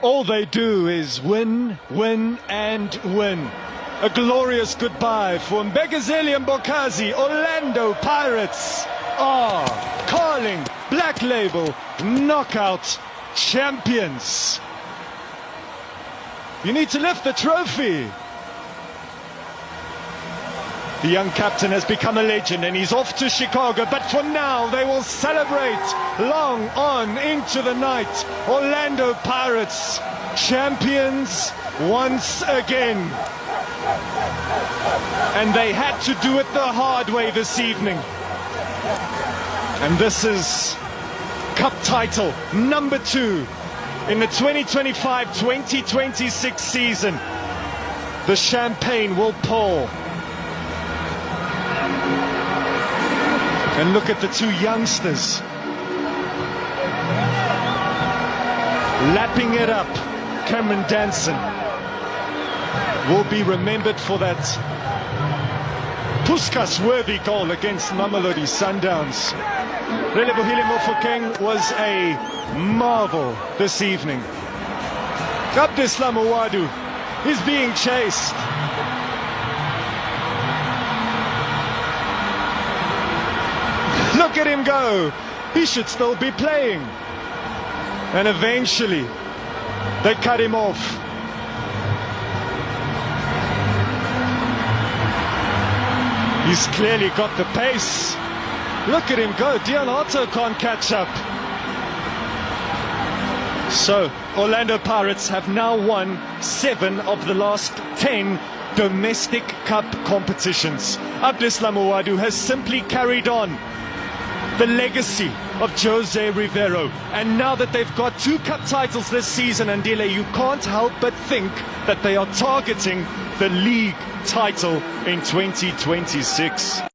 All they do is win, win, and win. A glorious goodbye for Mbegazeli and Bokazi. Orlando Pirates are Carling Black Label knockout champions. You need to lift the trophy. The young captain has become a legend and he's off to Chicago, but for now they will celebrate long on into the night. Orlando Pirates, champions once again. And they had to do it the hard way this evening. And this is Cup title number 2 in the 2025-2026 season. The champagne will pour. And look at the two youngsters lapping it up. Cameron Danson will be remembered for that Puskas-worthy goal against Mamelodi Sundowns. Relebohile Mofokeng was a marvel this evening. Abdeslam Ouaddou is being chased. Look at him go. He should still be playing. And eventually, they cut him off. He's clearly got the pace. Look at him go. Dion Otto can't catch up. So, Orlando Pirates have now won 7 of the last 10 domestic cup competitions. Abdeslam Ouaddou has simply carried on the legacy of Jose Rivero. And now that they've got 2 cup titles this season, Andile, you can't help but think that they are targeting the league title in 2026.